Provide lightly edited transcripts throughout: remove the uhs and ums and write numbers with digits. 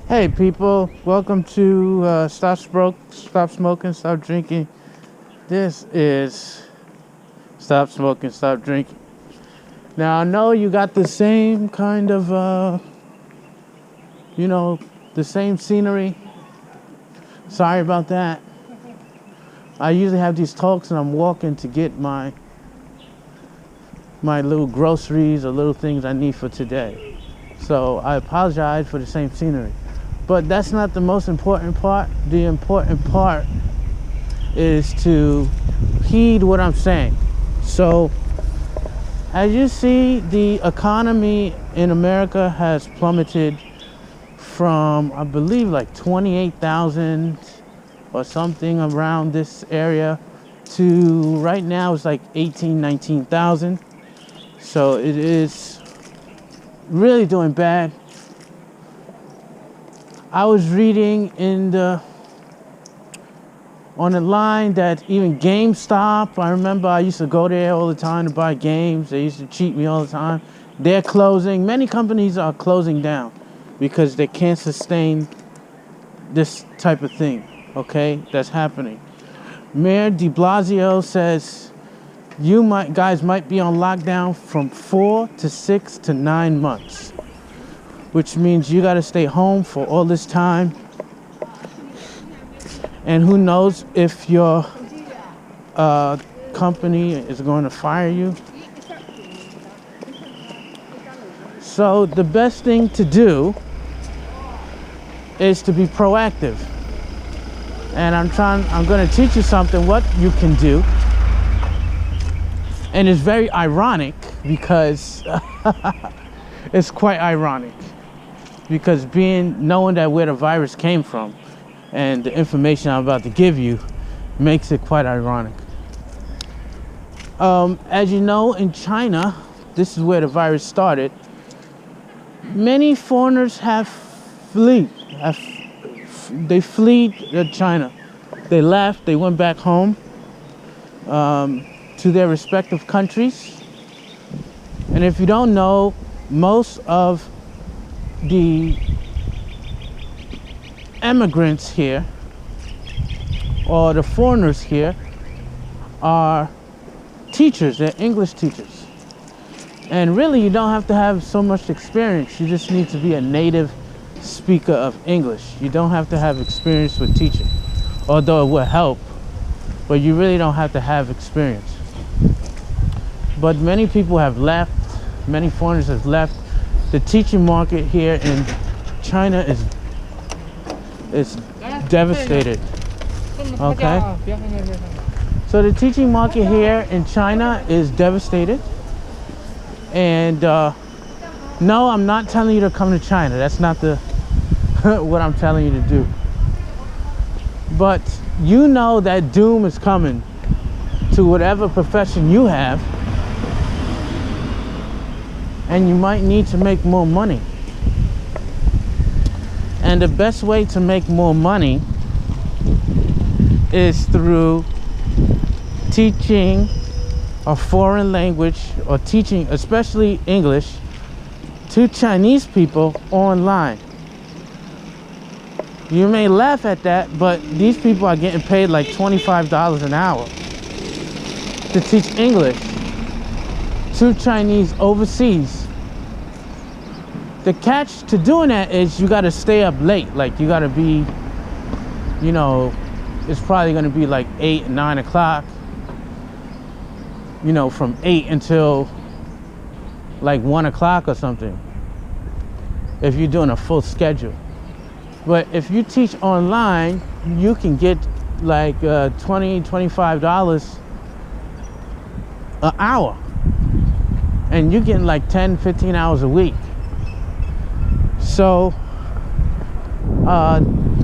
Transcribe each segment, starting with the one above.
Hey people, welcome to Stop Smoking, Stop Drinking. This is Stop Smoking, Stop Drinking. Now I know you got the same kind of, you know, the same scenery. Sorry about that. I usually have these talks and I'm walking to get my little groceries or little things I need for today. So I apologize for the same scenery. But that's not the most important part. The important part is to heed what I'm saying. So, as you see, the economy in America has plummeted from, I believe, like 28,000 or something around this area to right now it's like 18, 19,000. So it is really doing bad. I was reading on the line that even GameStop, I remember I used to go there all the time to buy games. They used to cheat me all the time. They're closing. Many companies are closing down because they can't sustain this type of thing, okay, that's happening. Mayor de Blasio says guys might be on lockdown from 4 to 6 to 9 months, which means you got to stay home for all this time. And who knows if your company is going to fire you. So the best thing to do is to be proactive. And I'm going to teach you something, what you can do. And it's very ironic because it's quite ironic. Because knowing that where the virus came from and the information I'm about to give you makes it quite ironic. As you know, in China, this is where the virus started. Many foreigners have fled China. They left, they went back home to their respective countries. And if you don't know, most of the immigrants here or the foreigners here are teachers. They're English teachers, and really you don't have to have so much experience. You just need to be a native speaker of English. You don't have to have experience with teaching, although it will help, but you really don't have to have experience. But many people have left, many foreigners have left. The teaching market here in China is devastated. Okay? So the teaching market here in China is devastated. And no, I'm not telling you to come to China. That's not what I'm telling you to do. But you know that doom is coming to whatever profession you have. And you might need to make more money. And the best way to make more money is through teaching a foreign language, or teaching, especially English, to Chinese people online. You may laugh at that, but these people are getting paid like $25 an hour to teach English to Chinese overseas. The catch to doing that is you got to stay up late. Like you got to be, you know, it's probably going to be like 8, 9 o'clock, you know, from 8 until like 1 o'clock or something, if you're doing a full schedule. But if you teach online, you can get like $20, $25 an hour. And you're getting like 10, 15 hours a week. So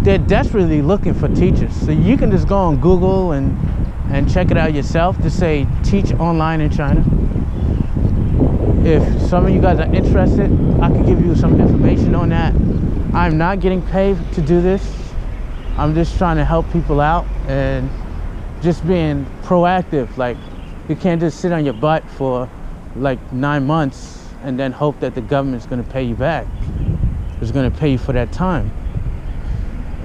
they're desperately looking for teachers. So you can just go on Google and check it out yourself. Just say teach online in China. If some of you guys are interested, I can give you some information on that. I'm not getting paid to do this. I'm just trying to help people out and just being proactive. Like you can't just sit on your butt for like 9 months and then hope that the government's going to pay you back. It's going to pay you for that time.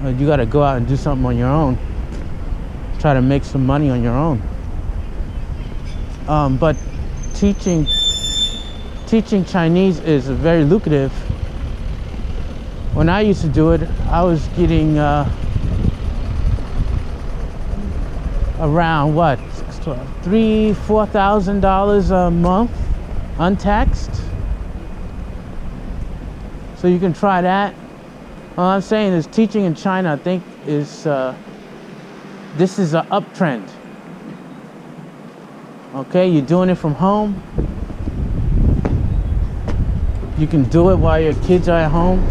You got to go out and do something on your own. Try to make some money on your own. But teaching Chinese is very lucrative. When I used to do it, I was getting around what, $3,000-4,000 a month, untaxed. So you can try that. All I'm saying is teaching in China, I think, is this is an uptrend. Okay, you're doing it from home. You can do it while your kids are at home.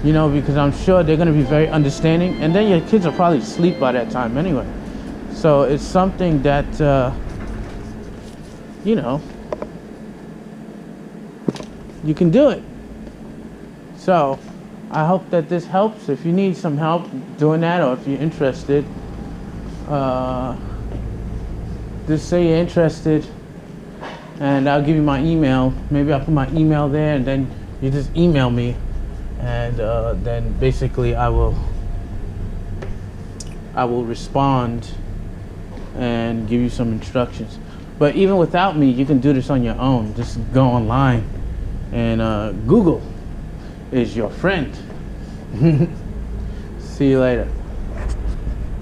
You know, because I'm sure they're going to be very understanding. And then your kids are probably asleep by that time anyway. So it's something that, you know, you can do it. So I hope that this helps. If you need some help doing that, or if you're interested, just say you're interested and I'll give you my email. Maybe I'll put my email there, and then you just email me, and then basically I will respond and give you some instructions. But even without me, you can do this on your own. Just go online, and Google is your friend. See you later.